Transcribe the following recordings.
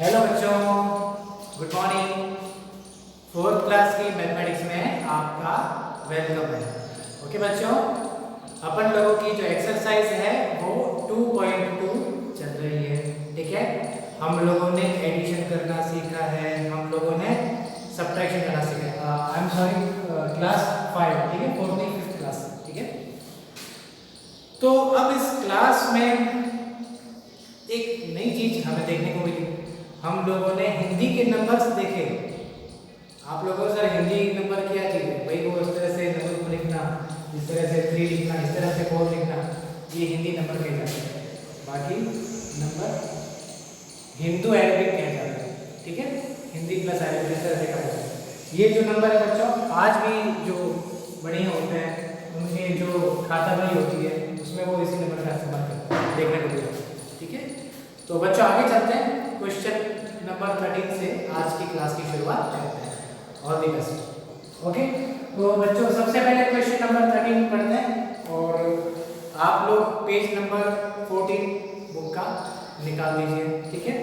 Hello बच्चों, good morning. Fourth class की mathematics में आपका वेलकम है। ओके बच्चों, अपन लोगों की जो एक्सरसाइज है वो 2.2 चल रही है। ठीक है, हम लोगों ने एडिशन करना सीखा है, हम लोगों ने सब्ट्रैक्शन करना सीखा है। आई एम सॉरी, क्लास 5, ठीक है, 4th 5th क्लास, ठीक है। तो अब इस क्लास में एक नई चीज हमें देखने को मिली। हम लोगों ने हिंदी के नंबर्स देखे। आप लोगों को सर हिंदी नंबर क्या चाहिए भाई, वो इस तरह से नंबर को लिखना, इस तरह से 3 लिखना, इस तरह से 4 लिखना, ये हिंदी नंबर कहे जाते हैं। बाकी नंबर हिंदू अरेबिक कहे जाते हैं। ठीक है, हिंदी प्लस अरेबिक इस तरह से कहा जाता है। ये जो नंबर है बच्चों, आज भी जो बड़े होते हैं उनके जो खाता बही होती है उसमें वो इसी नंबर का इस्तेमाल करते हैं, देखने को मिला। ठीक है, तो बच्चों आगे चलते हैं, क्वेश्चन नंबर 13 से आज की क्लास की शुरुआत करते हैं। All the best. ओके, तो बच्चों सबसे पहले क्वेश्चन नंबर 13 पढ़ते हैं और आप लोग पेज नंबर 14 बुक का निकाल दीजिए। ठीक है,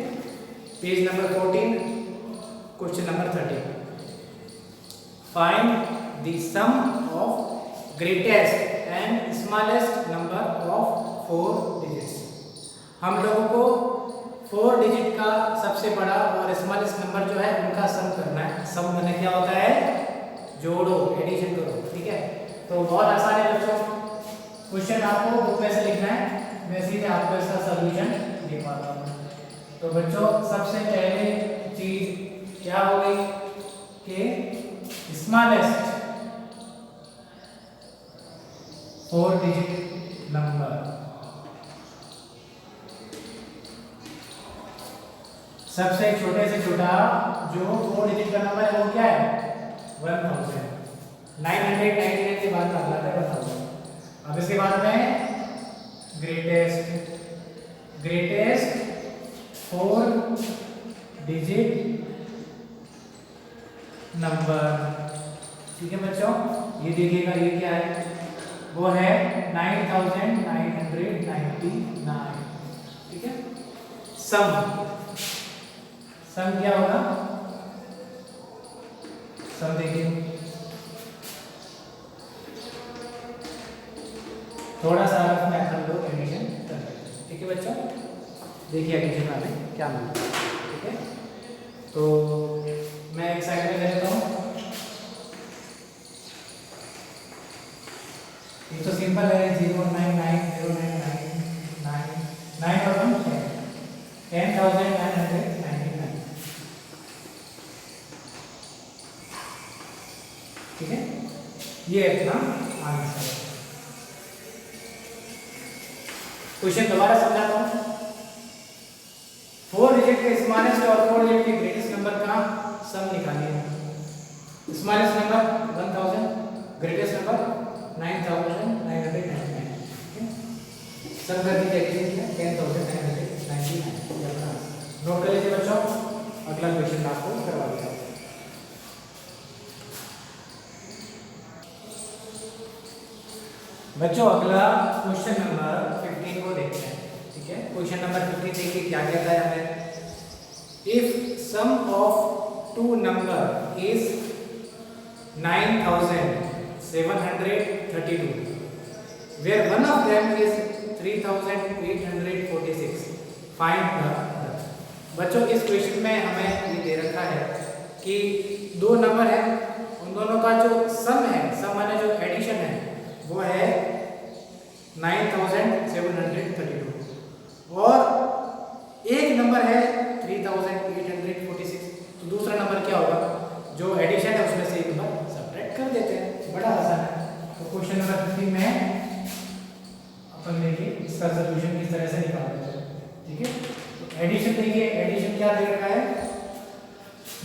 page number 14, question number 13। Find the sum of greatest and smallest number of 4 digits. हम लोगों को 4 डिजिट का सबसे बड़ा और स्मॉलेस्ट नंबर जो है उनका सम करना है। सम माने क्या होता है, जोड़ो, एडिशन करो। ठीक है, तो बहुत आसान है बच्चों। क्वेश्चन आपको बुक में से लिखना है, मैं सीधे आपको इसका सॉल्यूशन दिखाता हूँ। तो बच्चों सबसे पहले चीज क्या हो गई कि स्मॉलेस्ट 4 डिजिट नंबर, सबसे छोटे से छोटा जो 4 डिजिट का नंबर है वो क्या है, 1000। 999 के बाद अगला है 1000। अब इसके बाद में ग्रेटेस्ट 4 डिजिट नंबर। ठीक है बच्चों, ये देखिएगा ये क्या है, वो है 9999। ठीक है, सम क्या होगा, सम देखिए थोड़ा सा रफ में हम लोग एडिशन कर रहे हैं। ठीक है बच्चों, देखिए एडिशन में क्या मिलता है। ठीक है, तो मैं एक साइड में ले लेता हूँ। ये तो सिंपल है, 0990999 और 10,999। ठीक है, ये अपना आंसर है। क्वेश्चन दोबारा समझाता हूं। 4 डिजिट के स्मॉलेस्ट और 4 डिजिट के ग्रेटेस्ट नंबर का सम निकालिए। Smallest number 1000, greatest number 9999। ठीक है, सम कर दीजिए, 10,999। नोट कर लीजिए बच्चों, अगला क्वेश्चन आपको करवा देता हूं। बच्चों अगला क्वेश्चन नंबर 15 को देखते हैं। ठीक है, क्वेश्चन नंबर 15 देखिए क्या कहता है हमें। If sum of 2 number is 9732 where one of them is 3846, find the other। बच्चों इस क्वेश्चन में हमें ये दे रखा है कि 2 नंबर है, उन दोनों का जो सम है, सम माने जो एडिशन है वो है 9732 और एक नंबर है 3846। तो दूसरा नंबर क्या होगा, जो एडिशन है उसमें से एक नंबर सब्ट्रैक्ट कर देते हैं। बड़ा आसान है। तो क्वेश्चन नंबर 15 में अपन देखिए इसका सॉल्यूशन किस तरह से निकालते हैं। ठीक है, तो एडिशन देखिए, एडिशन क्या दे रखा है,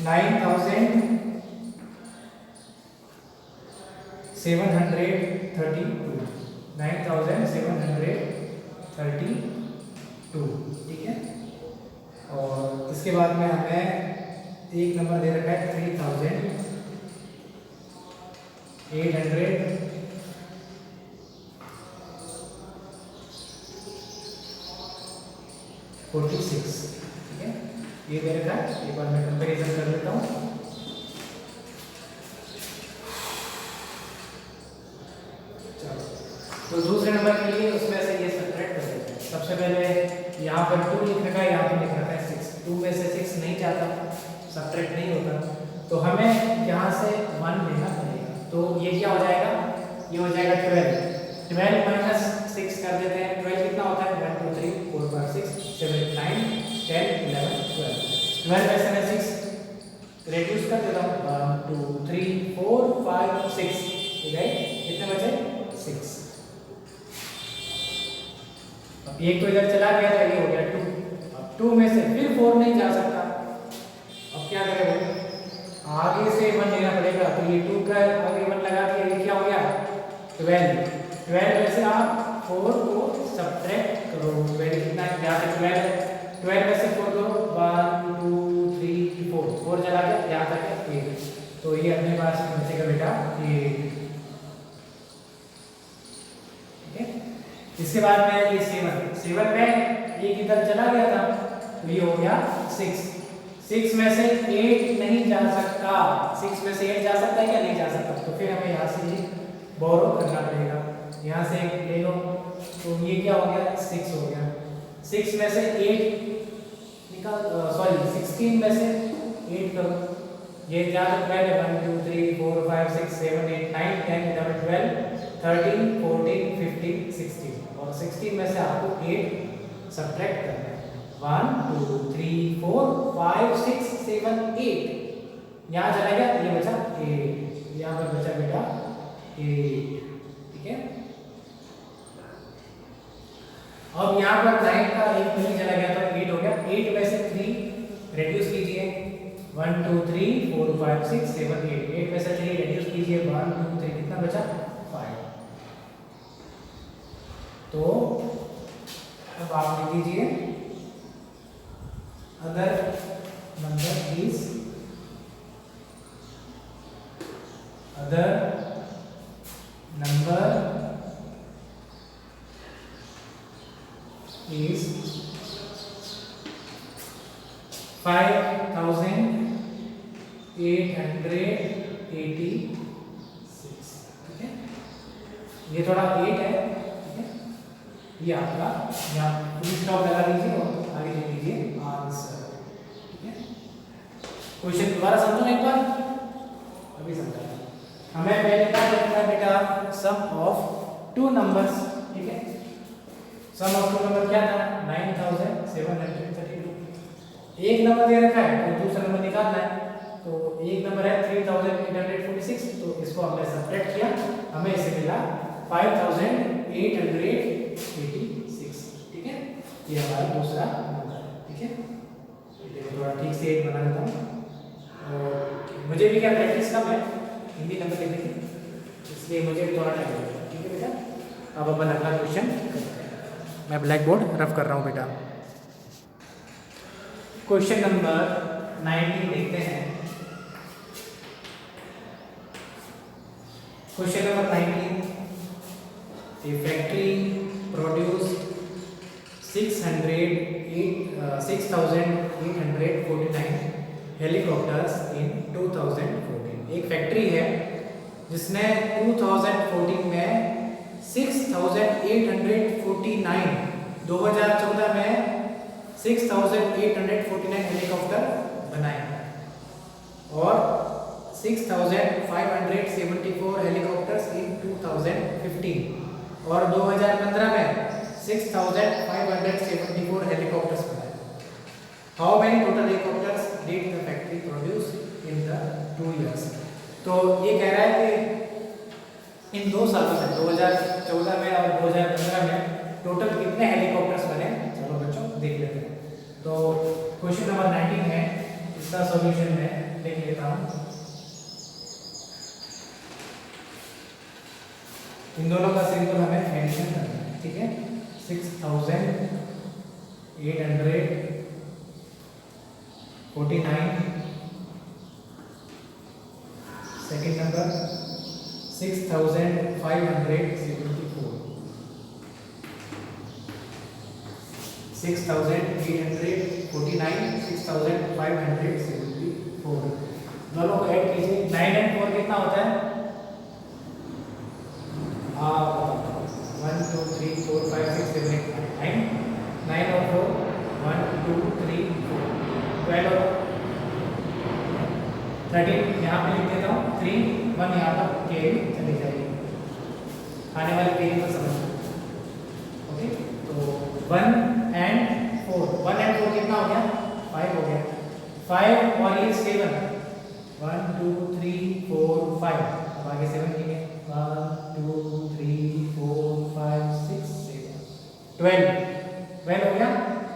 9732। ठीक है, और इसके बाद में हमें एक नंबर दे रखा है 3846। ठीक है, ये दे रखा है, एक बार मैं कंपैरिजन कर लेता हूँ। तो दूसरे नंबर के लिए उसमें से ये सब्ट्रैक्ट कर देते हैं। सबसे पहले यहाँ पर 2 लिख रखा है, यहाँ पर लिख रखा है 6। 2 में से 6 नहीं जाता, सब्ट्रैक्ट नहीं होता, तो हमें यहाँ से 1 लेना पड़ेगा। तो ये क्या हो जाएगा, ये हो जाएगा 12। 12 माइनस 6 कर देते हैं। 12 कितना होता है, 1 2 3 4 5 6 7 8 9 10 11 12। 12 में से मैं 6 रेड्यूस कर देता हूँ, 1 2 3 4 5 6, कितने बचे, 6। अब एक तो इधर चला गया था, ये हो गया 2। अब 2 में से फिर 4 नहीं जा सकता, अब क्या करेंगे, आगे से 1 लेना पड़ेगा। तो ये 2 का आगे 1 लगा दिया, ये क्या हो गया, 12। 12 में से आप 4 को सब्ट्रैक्ट करो। 12 कितना है, यहाँ पे 12 है, 12 में से 4 दो, 1 2 3 4, 4 चला गया, यहाँ तक है 8। तो ये अपने पास बचेगा बेटा 8। इसके बाद में ये 7 में एक इधर चला गया था, तो ये हो गया 6। 6 में से 8 नहीं जा सकता। 6 में से 8 जा सकता है क्या, नहीं जा सकता, तो फिर हमें यहाँ से बोरो करना पड़ेगा। यहाँ से एक ले लो, तो ये क्या हो गया, 6 हो गया। 6 में से 8 निकाल, सॉरी 16 में से 8 करो, ये क्या है, 12 1 2 3 4 5 6 7 8 9 10 11 12 13 14 15 16, और 16 में से आपको 8 सब्ट्रैक्ट करना है। 1 2 3 4 5 6 7 8, यहाँ चला गया, ये बचा 8, यहाँ पर बचा बेटा 8, ठीक है। अब यहाँ पर 9 का एक नहीं चला गया, तो 8 हो गया। 8 में से 3 रेड्यूस कीजिए, 1 2 3 4 5 6 7 8, 8 में से 3 रेड्यूस कीजिए, 1 2 3, कितना बचा, 5। तो अब आप लिख दीजिए, other number is, other number is 5886, ठीक है। ये थोड़ा 8 है, ठीक है। ये आपका यहाँ फुल स्टॉप लगा दीजिए और आगे लिख लीजिए आंसर, ठीक है। क्वेश्चन दोबारा समझो एक बार, अभी समझा। हमें पहले क्या देखना है बेटा, सम ऑफ 2 नंबर्स, ठीक है। सम ऑफ 2 नंबर क्या था, 9732। एक नंबर दे रखा है, तो दूसरा नंबर निकालना है। तो एक नंबर है 3846, तो इसको हमने सब्ट्रैक्ट किया, हमें इसे मिला 5886, ठीक है। ये हमारा दूसरा नंबर है, ठीक है। थोड़ा ठीक से एक बना देता हूँ, और मुझे भी क्या प्रैक्टिस कम है हिंदी नंबर लिखने की, इसलिए मुझे भी थोड़ा टाइम लगेगा, ठीक है बेटा। अब अपन अगला क्वेश्चन करते हैं। मैं ब्लैक बोर्ड रफ कर रहा हूँ बेटा। क्वेश्चन नंबर 19 देखते हैं। Question number 19, a factory produced 6,849 helicopters in 2014। एक फैक्ट्री है जिसने 2014 में 6,849, 2014 में 6,849 हेलीकॉप्टर बनाए, और 6,574 हेलीकॉप्टर्स इन 2015, और 2015 में 6,574 हेलीकॉप्टर्स बनाए। How many total helicopters did the factory produce in the 2 years? तो ये कह रहा है कि इन 2 सालों में, 2014 में और 2015 में टोटल कितने हेलीकॉप्टर्स बने। चलो बच्चों देख लेते हैं। तो क्वेश्चन नंबर 19 है, इसका सॉल्यूशन मैं लिख लेता हूँ। इन दोनों का सिंबल हमें एडिशन करना है, ठीक है। 6,849, सेकेंड नंबर 6,574, 6,849, 6,574। दोनों को ऐड कीजिए। 9 and 4 कितना होता है? 1 2 3 4 5 6 7 8 9। 9 और 4 1 2 3 4 12 और 13 यहाँ पे लिख देता हूँ। 3 1 यहाँ पर कैरी चली जाएगी, आने वाले कैरी को समझना। ओके, तो 1 and 4 कितना हो गया? 5 हो गया। 5 और ये 7 1 2 3 4 5। अब आगे 7 लिखेंगे 1 2 3 4 5 6 7 12 हो गया।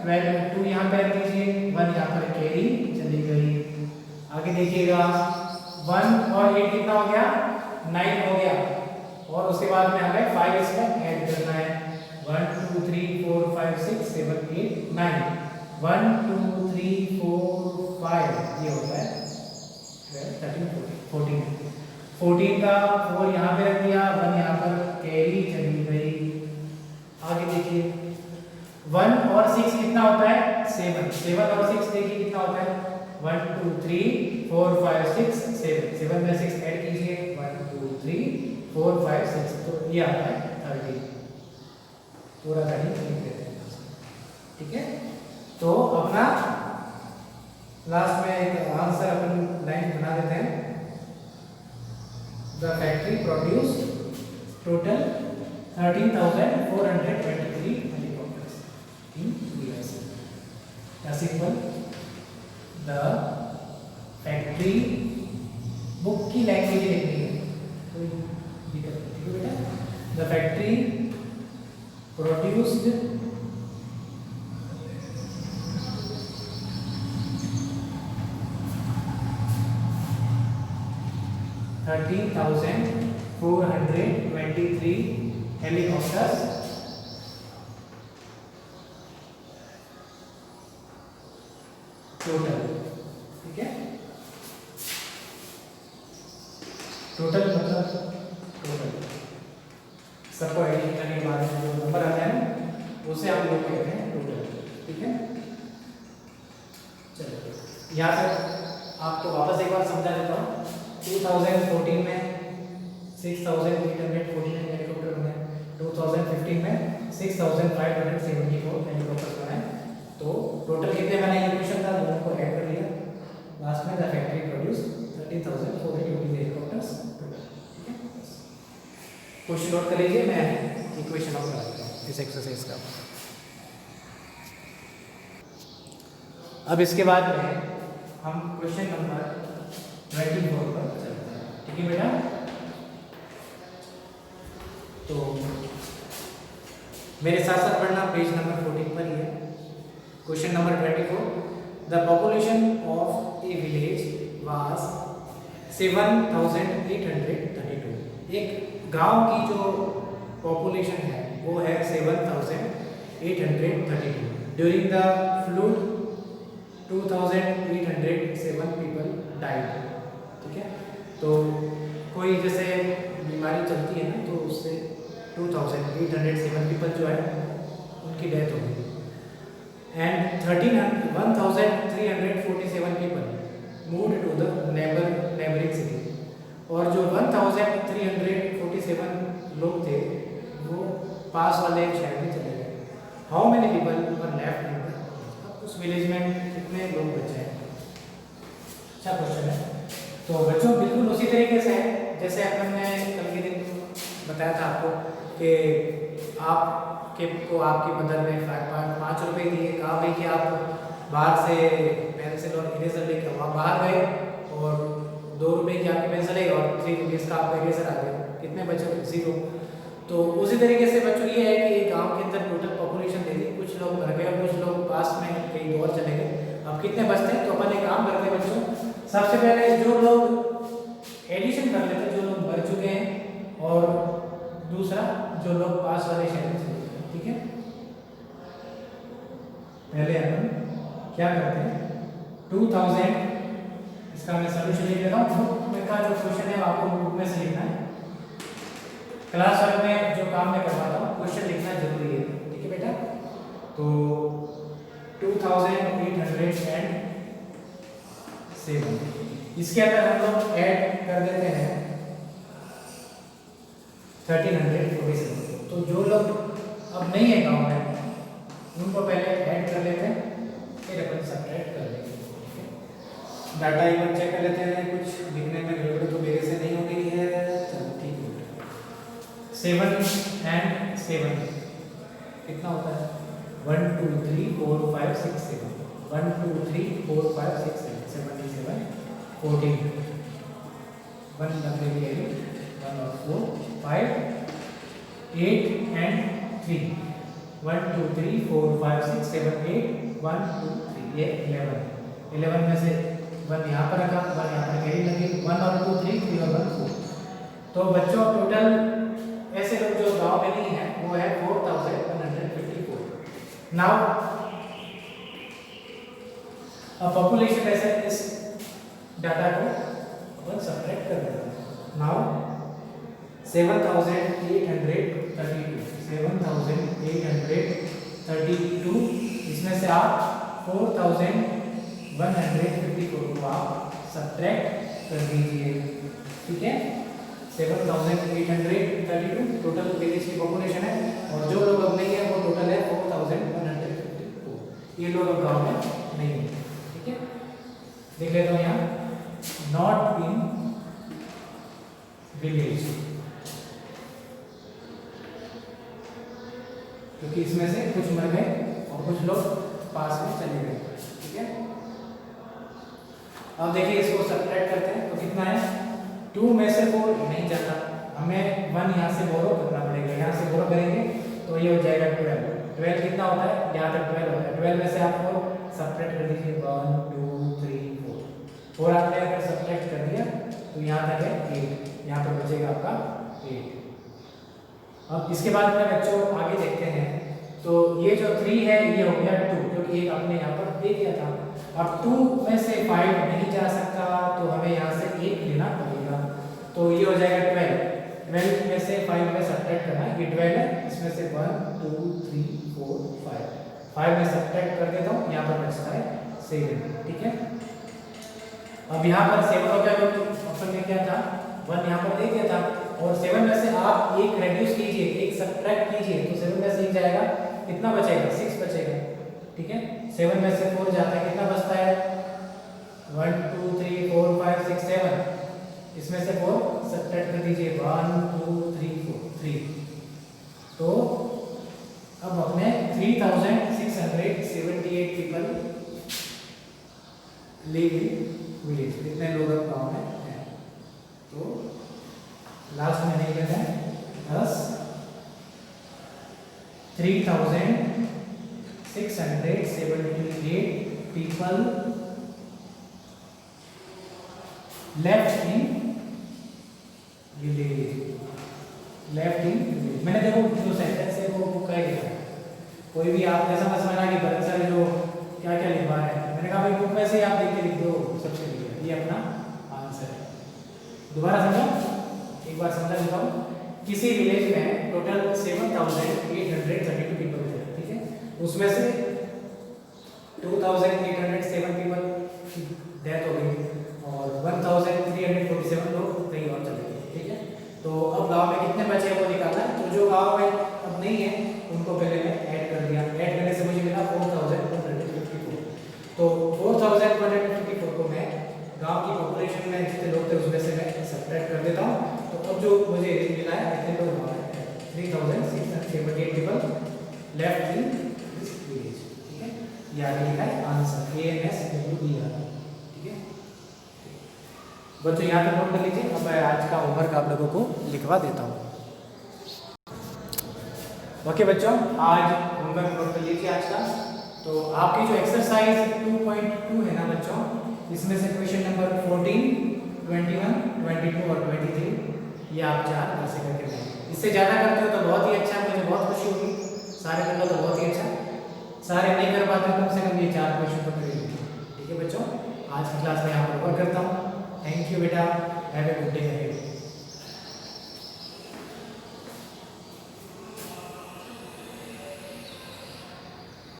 12 2 यहाँ पे रख दीजिए, 1 यहाँ पर कैरी चली गई। आगे देखिएगा 1 और 8 कितना हो गया? 9 हो गया। और उसके बाद में हमें 5 इसमें ऐड करना है। 1 2 3 4 5 6 7 8 9। 1 2 3 4 5 ये होता है 13 14। 14 का 4 यहाँ पे रख दिया, 1 यहाँ पर कैरी चली गई। आगे देखिए 1 और 6 कितना होता है? 7 और 6 देखिए कितना होता है? 1 2 3 4 5 6 7। 7 में 6 ऐड कीजिए 1 2 3 4 5 6, तो ये आता है 30। पूरा 30 लिख देते हैं, ठीक है। तो अपना लास्ट में एक आंसर अपन लाइन बना देते हैं। The factory produce total 13,423 helicopters in US। Simple the factory, book की लैंग्वेज लिखनी है, कोई दिक्कत नहीं है बेटा। The factory produced 13,423 helicopters total, ठीक है। टोटल मतलब टोटल सबको एडिशन करने के बाद जो नंबर आता है उसे हम लोग कहते हैं टोटल, ठीक है। चलो यहाँ तक आपको वापस एक बार समझा देता हूँ। 2014 में 6,849 हेलीकॉप्टर बने, 2015 में 6,574 हेलीकॉप्टर बने। तो टोटल कितने बने? ये क्वेश्चन था, दोनों को ऐड कर लिया। लास्ट में the factory produce 13,423 helicopters total, ठीक है। क्वेश्चन नोट कर लीजिए, मैं इक्वेशन नोट कर देता हूँ इस एक्सरसाइज का। अब इसके बाद में हम क्वेश्चन नंबर 24 पर चलते हैं, ठीक है बेटा। तो मेरे साथ साथ पढ़ना, पेज नंबर 14 पर ही है। Question number 24, the population of A village was 7,832। एक गांव की जो पॉपुलेशन है वो है 7,832। During the fluid 2,807 people died, ठीक है। तो कोई जैसे बीमारी चलती है ना, तो उससे 2,807 पीपल जो है उनकी डेथ हो गई। And 1,347 people moved to the neighbouring city. और जो 1,347 लोग थे वो पास वाले शहर में चले गए। How many people were left in the, उस विलेज में कितने लोग बचे हैं? अच्छा क्वेश्चन है। तो बच्चों बिल्कुल उसी तरीके से है जैसे अपन ने कल के दिन बताया था आपको कि आपके को आपकी मदर ने 5 रुपए दिए, कहा भाई कि आप बाहर से पेंसिल और इरेजर लेकर वहाँ बाहर गए और 2 रुपए की आपकी पेंसिल है और 3 रुपीज़ का आपका इरेजर आ गया, कितने बचे? 0। तो उसी तरीके से बच्चों ये है कि गांव के अंदर टोटल पॉपुलेशन दे दी, कुछ लोग मर गए और कुछ लोग पास में कहीं और चले गए। अब कितने बचते हैं? तो अपन एक काम करते हैं बच्चों, सबसे पहले जो लोग एडिशन कर लेते हैं, जो लोग मर चुके हैं, और दूसरा जो लोग पास वाले शहर में चले गए, ठीक है। पहले अपन क्या करते हैं, 2000, इसका मैं सॉल्यूशन लिख देता हूँ। बुक में का जो क्वेश्चन है आपको बुक में से लिखना है। क्लास वर्क में जो काम मैं करवाता हूँ क्वेश्चन लिखना जरूरी है, ठीक है बेटा। तो 2807 इसके अंदर हम लोग ऐड कर देते हैं 1347। तो जो लोग अब नहीं है गांव में उनको पहले ऐड कर लेते हैं, फिर अपन सब्ट्रैक्ट कर लेंगे। डाटा एक बार चेक कर लेते हैं, कुछ लिखने में गड़बड़ तो मेरे से नहीं हो गई है। चलो ठीक है। 7 and 7 कितना होता है? 1 2 3 4 5 6 7 1 2 3 4 5 6 7 77 14 1 डबल 1 और 4 5 8 and 3 1 2 3 4 5 6 7 8 1 2 3 ये 11 में से 1 यहाँ पर रखा, 1 यहाँ पर कैरी लगी, 1 और 2 3 3 और 1 4। तो बच्चों टोटल ऐसे लोग जो गांव में नहीं है वो है 4154। नाउ अब पॉपुलेशन ऐसे इस डाटा को अपन सब्ट्रैक्ट कर देते हैं। नाउ 7832 इसमें से आप 4154 को आप सब्ट्रैक्ट कर दीजिए। ठीक है, 7832 टोटल विलेज की पॉपुलेशन है, और जो लोग अब नहीं है वो टोटल है 4154। ये लोग अब गांव में नहीं है। ठीक है, देख लेते हो यहाँ नॉट इन विलेज, क्योंकि इसमें से कुछ मर गए और कुछ लोग पास में चले गए। ठीक है, अब देखिए इसको सब्ट्रैक्ट करते हैं तो कितना है? 2 में से 4 नहीं जाता, हमें 1 यहाँ से बोरो करना पड़ेगा। यहाँ से बोरो करेंगे तो ये हो जाएगा 12 कितना होता है? यहाँ तक 12 होता है। 12 में से आपको सब्ट्रैक्ट कर दीजिए 1 2 3 4 आपने अगर सब्ट्रैक्ट कर दिया तो यहाँ तक है 8, यहाँ पर बचेगा आपका 8। अब इसके बाद में बच्चों आगे देखते हैं, तो ये जो 3 है ये हो गया 2, क्योंकि एक आपने यहाँ पर दे दिया था। अब 2 में से 5 नहीं जा सकता तो हमें यहाँ से 1 लेना पड़ेगा, तो ये हो जाएगा 12 में से 5 में सब्ट्रैक्ट करना है, ये 12 है, इसमें से 1 2 3 4 5 में सब्ट्रैक्ट कर देता हूँ, यहाँ पर बचता है 7। ठीक है, अब यहाँ पर 7 हो गया, ऑप्शन में क्या था? 1 यहाँ पर दे दिया था, और 7 में से आप एक रेड्यूस कीजिए, एक सब्ट्रैक्ट कीजिए, तो 7 में से 1 जाएगा, कितना बचेगा? 6 बचेगा। ठीक है, 7 में से 4 जाता है, कितना बचता है? 1 2 3 4 5 6 7, इसमें से 4 सब्ट्रैक्ट कर दीजिए, 1 2 3 4 3। तो अब अपने 3678 पीपल लिव इन विलेज, कितने लोग अब गाँव में हैं? तो लास्ट में नहीं लेना है 10 3678 पीपल लेफ्ट इन विलेज। मैंने देखो जो सेंटेंस है वो बुक कर लिया, कोई भी आप ऐसा मत समझना कि बहुत सारे जो क्या क्या लिखवा है, मैंने कहा भाई बुक में से आप देख के लिख दो सबसे बढ़िया, ये अपना आंसर है। दोबारा समझो, एक बार समझा देता हूँ। किसी विलेज में टोटल 7832 पीपल थे। ठीक है, उसमें से 2807 पीपल की डेथ हो गई और 1347 लोग कहीं और चले गए। ठीक है, तो अब गांव में कितने बचे वो निकालना है। तो जो गांव में अब नहीं है उनको पहले मैं ऐड कर दिया, ऐड करने से मुझे मिला 4154। तो 4154 को मैं गांव की पॉपुलेशन में जितने लोग थे उसमें से मैं सब्ट्रैक्ट कर देता हूँ। तो अब जो मुझे मिला है कितने लोग हमारे 3678 people left in this village. ठीक है, ये आगे लिखा है आंसर ANSWER। ठीक है बच्चों, यहाँ पे नोट कर लीजिए। अब मैं आज का होमवर्क आप लोगों को लिखवा देता हूँ। ओके बच्चों, आज होमवर्क नोट कर लीजिए आज का। तो आपकी जो एक्सरसाइज 2.2 है ना बच्चों, इसमें से क्वेश्चन नंबर 14, 21, 22 और 23 ये आप 4 घर से करके लेंगे। इससे ज़्यादा करते हो तो बहुत ही अच्छा, मुझे बहुत खुशी होगी। सारे कर लो तो बहुत ही अच्छा, सारे नहीं कर पाते कम से कम ये 4 क्वेश्चन तो कर लीजिए। ठीक है बच्चों, आज की क्लास में यहाँ पर ओवर करता हूँ। थैंक यू बेटा, हैव ए गुड डे।